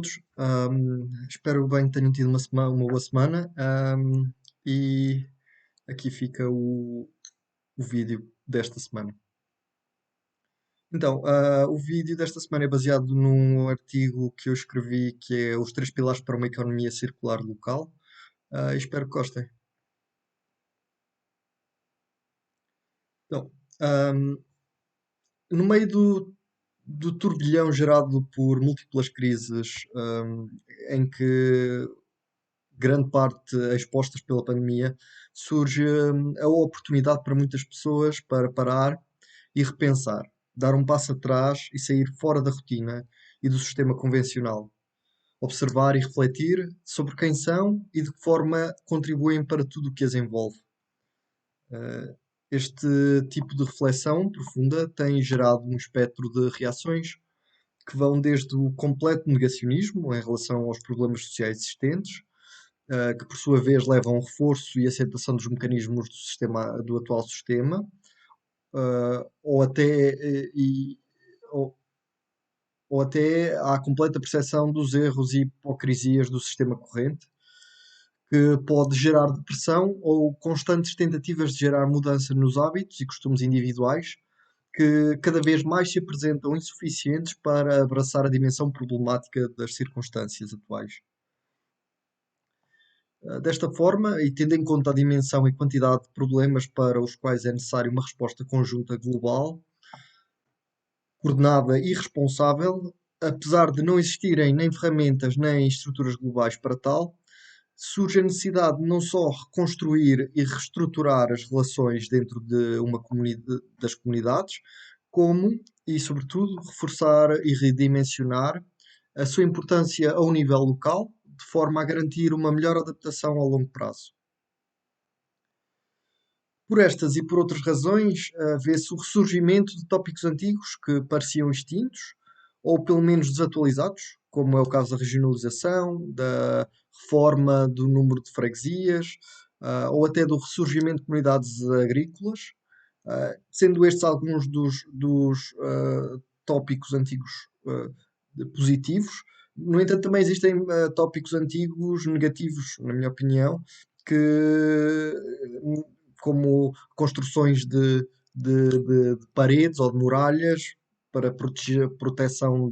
todos. Espero bem que tenham tido uma boa semana. E aqui fica o vídeo desta semana. Então, o vídeo desta semana é baseado num artigo que eu escrevi que é Os Três Pilares para uma Economia Circular Local. Espero que gostem. Então, ahm, no meio do turbilhão gerado por múltiplas crises, em que grande parte expostas pela pandemia, surge a oportunidade para muitas pessoas para parar e repensar, dar um passo atrás e sair fora da rotina e do sistema convencional. Observar e refletir sobre quem são e de que forma contribuem para tudo o que as envolve. Eh, Este tipo de reflexão profunda tem gerado um espectro de reações que vão desde o completo negacionismo em relação aos problemas sociais existentes, que por sua vez levam a um reforço e aceitação dos mecanismos do atual sistema, ou até, ou, ou até à completa percepção dos erros e hipocrisias do sistema corrente, que pode gerar depressão ou constantes tentativas de gerar mudança nos hábitos e costumes individuais, que cada vez mais se apresentam insuficientes para abraçar a dimensão problemática das circunstâncias atuais. Desta forma, e tendo em conta a dimensão e quantidade de problemas para os quais é necessária uma resposta conjunta global, coordenada e responsável, apesar de não existirem nem ferramentas nem estruturas globais para tal, surge a necessidade de não só reconstruir e reestruturar as relações dentro de das comunidades, como, e sobretudo, reforçar e redimensionar a sua importância ao nível local, de forma a garantir uma melhor adaptação ao longo prazo. Por estas e por outras razões, vê-se o ressurgimento de tópicos antigos que pareciam extintos, ou pelo menos desatualizados, como é o caso da regionalização, da reforma do número de freguesias, ou até do ressurgimento de comunidades agrícolas, sendo estes alguns dos tópicos antigos positivos. No entanto, também existem tópicos antigos negativos, na minha opinião, que como construções de paredes ou de muralhas para proteger proteção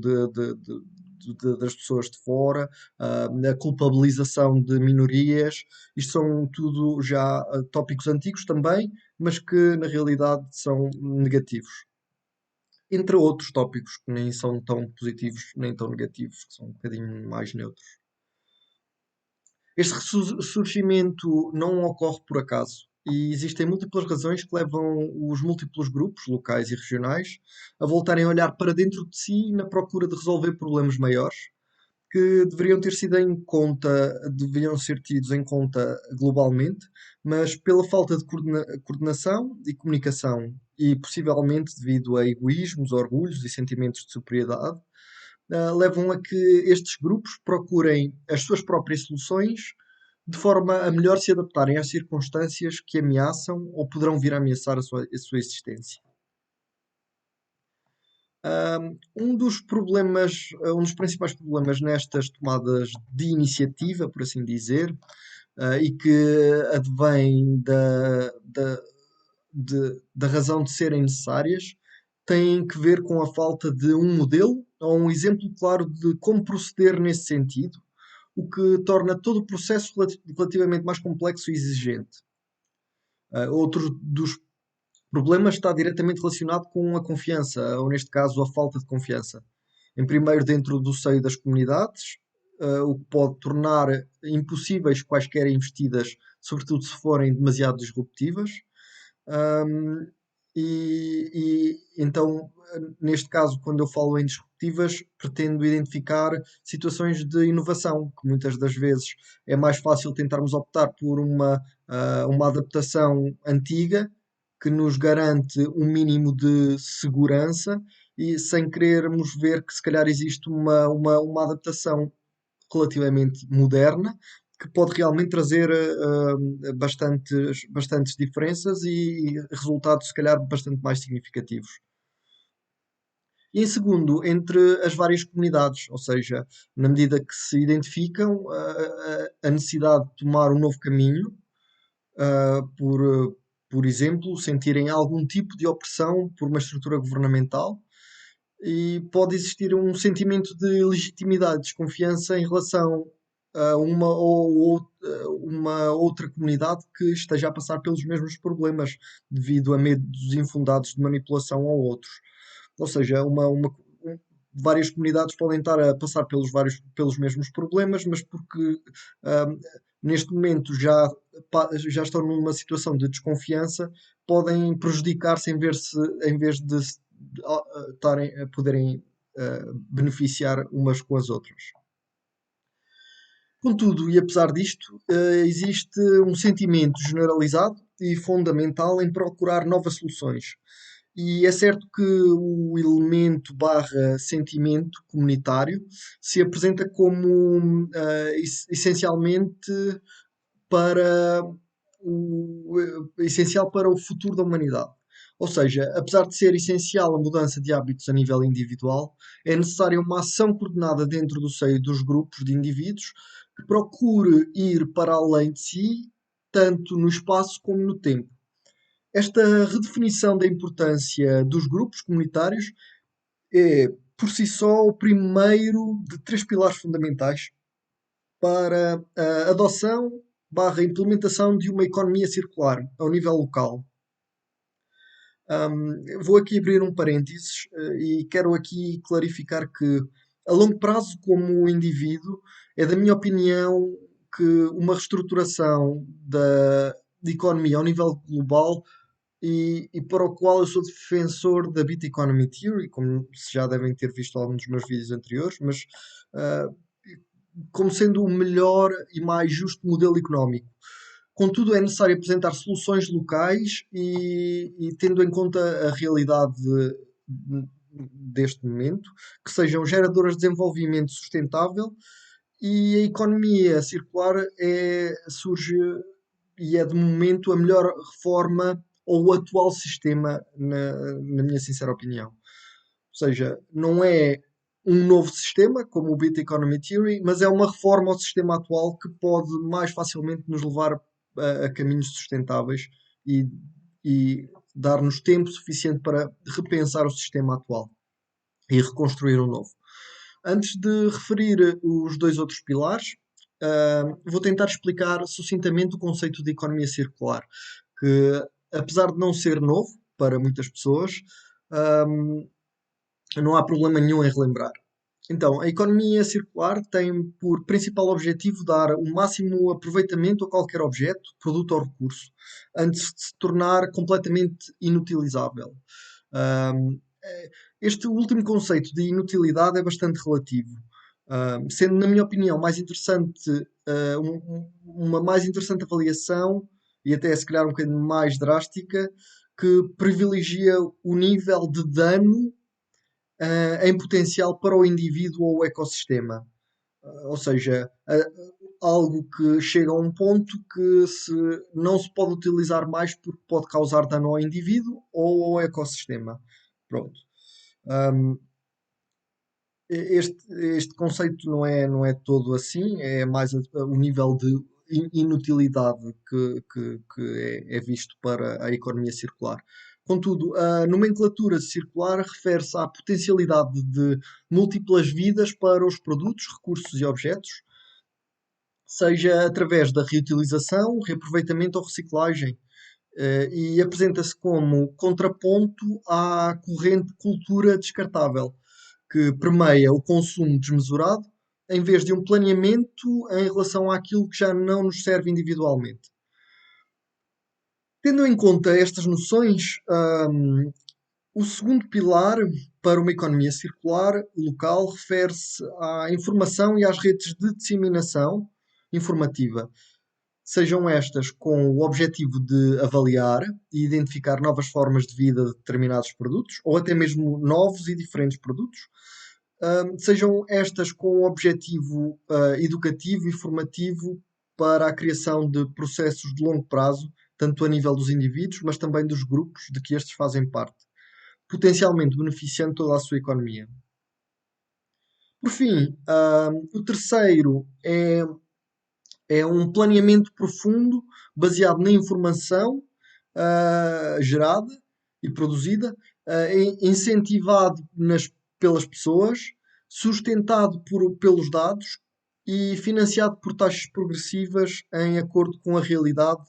das pessoas de fora, a culpabilização de minorias. Isto são tudo já tópicos antigos também, mas que na realidade são negativos. Entre outros tópicos que nem são tão positivos nem tão negativos, que são um bocadinho mais neutros. Este ressurgimento não ocorre por acaso e existem múltiplas razões que levam os múltiplos grupos, locais e regionais, a voltarem a olhar para dentro de si na procura de resolver problemas maiores que deveriam ser tidos em conta globalmente, mas pela falta de coordenação e comunicação e possivelmente devido a egoísmos, orgulhos e sentimentos de superioridade, levam a que estes grupos procurem as suas próprias soluções de forma a melhor se adaptarem às circunstâncias que ameaçam ou poderão vir a ameaçar a sua existência. Um dos principais problemas nestas tomadas de iniciativa, por assim dizer, e que advém da razão de serem necessárias, tem que ver com a falta de um modelo ou um exemplo claro de como proceder nesse sentido, o que torna todo o processo relativamente mais complexo e exigente. Outro dos problemas está diretamente relacionado com a confiança, ou neste caso a falta de confiança. Em primeiro, dentro do seio das comunidades, o que pode tornar impossíveis quaisquer investidas, sobretudo se forem demasiado disruptivas. Um, então, neste caso, quando eu falo em disruptivas, pretendo identificar situações de inovação, que muitas das vezes é mais fácil tentarmos optar por uma adaptação antiga que nos garante um mínimo de segurança e sem querermos ver que se calhar existe uma adaptação relativamente moderna que pode realmente trazer bastantes diferenças e resultados, se calhar, bastante mais significativos. E em segundo, entre as várias comunidades, ou seja, na medida que se identificam a necessidade de tomar um novo caminho, por exemplo, sentirem algum tipo de opressão por uma estrutura governamental, e pode existir um sentimento de legitimidade, desconfiança em relação a uma outra comunidade que esteja a passar pelos mesmos problemas, devido a medos infundados de manipulação ao outros. Ou seja, várias comunidades podem estar a passar pelos mesmos problemas, mas porque ahm, neste momento já estão numa situação de desconfiança, podem prejudicar-se em vez de estarem a poderem beneficiar umas com as outras. Contudo, e apesar disto, existe um sentimento generalizado e fundamental em procurar novas soluções. E é certo que o elemento barra sentimento comunitário se apresenta como essencialmente para essencial para o futuro da humanidade. Ou seja, apesar de ser essencial a mudança de hábitos a nível individual, é necessária uma ação coordenada dentro do seio dos grupos de indivíduos que procure ir para além de si, tanto no espaço como no tempo. Esta redefinição da importância dos grupos comunitários é, por si só, o primeiro de três pilares fundamentais para a adoção barra implementação de uma economia circular ao nível local. Vou aqui abrir um parênteses e quero aqui clarificar que, a longo prazo, como indivíduo, é da minha opinião que uma reestruturação da economia ao nível global e para o qual eu sou defensor da Bit Economy Theory, como se já devem ter visto alguns dos meus vídeos anteriores, mas ah, como sendo o melhor e mais justo modelo económico. Contudo, é necessário apresentar soluções locais e tendo em conta a realidade deste momento, que sejam geradoras de desenvolvimento sustentável, e a economia circular surge e é de momento a melhor reforma ou o atual sistema, na minha sincera opinião. Ou seja, não é um novo sistema, como o Bit Economy Theory, mas é uma reforma ao sistema atual que pode mais facilmente nos levar a caminhos sustentáveis e, e dar-nos tempo suficiente para repensar o sistema atual e reconstruir um novo. Antes de referir os dois outros pilares, vou tentar explicar sucintamente o conceito de economia circular, que apesar de não ser novo para muitas pessoas, um, não há problema nenhum em relembrar. Então, a economia circular tem por principal objetivo dar o máximo aproveitamento a qualquer objeto, produto ou recurso, antes de se tornar completamente inutilizável. Um, este último conceito de inutilidade é bastante relativo, sendo, na minha opinião, mais interessante, uma mais interessante avaliação e até se calhar um bocadinho mais drástica, que privilegia o nível de dano em potencial para o indivíduo ou o ecossistema. Ou seja, algo que chega a um ponto que não se pode utilizar mais porque pode causar dano ao indivíduo ou ao ecossistema. Pronto. Um, este conceito não é todo assim, é mais o nível de inutilidade que é visto para a economia circular. Contudo, a nomenclatura circular refere-se à potencialidade de múltiplas vidas para os produtos, recursos e objetos, seja através da reutilização, reaproveitamento ou reciclagem, e apresenta-se como contraponto à corrente cultura descartável, que permeia o consumo desmesurado, em vez de um planeamento em relação àquilo que já não nos serve individualmente. Tendo em conta estas noções, o segundo pilar para uma economia circular local refere-se à informação e às redes de disseminação informativa, sejam estas com o objetivo de avaliar e identificar novas formas de vida de determinados produtos, ou até mesmo novos e diferentes produtos, sejam estas com o objetivo educativo e formativo para a criação de processos de longo prazo, tanto a nível dos indivíduos, mas também dos grupos de que estes fazem parte. potencialmente beneficiando toda a sua economia. Por fim, o terceiro é um planeamento profundo baseado na informação gerada e produzida, incentivado pelas pessoas, sustentado pelos dados e financiado por taxas progressivas em acordo com a realidade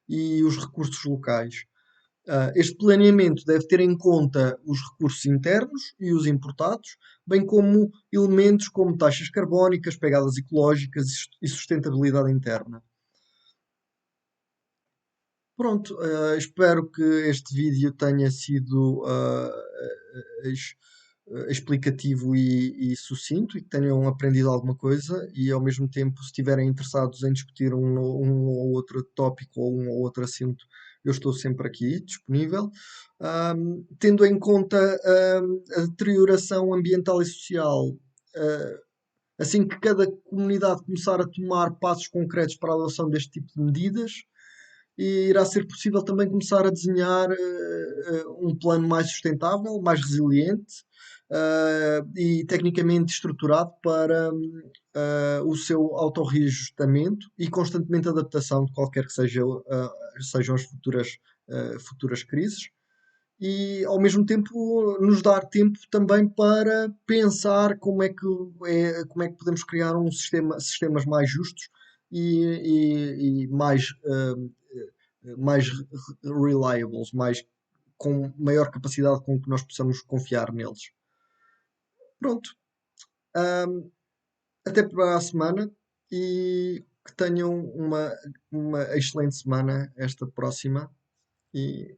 e os recursos locais. Este planeamento deve ter em conta os recursos internos e os importados, bem como elementos como taxas carbónicas, pegadas ecológicas e sustentabilidade interna. Pronto, espero que este vídeo tenha sido explicativo e sucinto e que tenham aprendido alguma coisa e ao mesmo tempo, se estiverem interessados em discutir um ou outro tópico ou um ou outro assunto, eu estou sempre aqui disponível. Tendo em conta a deterioração ambiental e social, ah, assim que cada comunidade começar a tomar passos concretos para a adoção deste tipo de medidas, e irá ser possível também começar a desenhar um plano mais sustentável, mais resiliente e tecnicamente estruturado para o seu autorreajustamento e constantemente adaptação de qualquer que sejam as futuras crises. E ao mesmo tempo nos dar tempo também para pensar como é que podemos criar sistemas mais justos e mais reliables, com maior capacidade com que nós possamos confiar neles. Pronto. Ahm, Até para a semana e que tenham uma excelente semana esta próxima e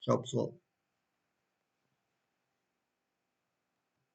tchau pessoal.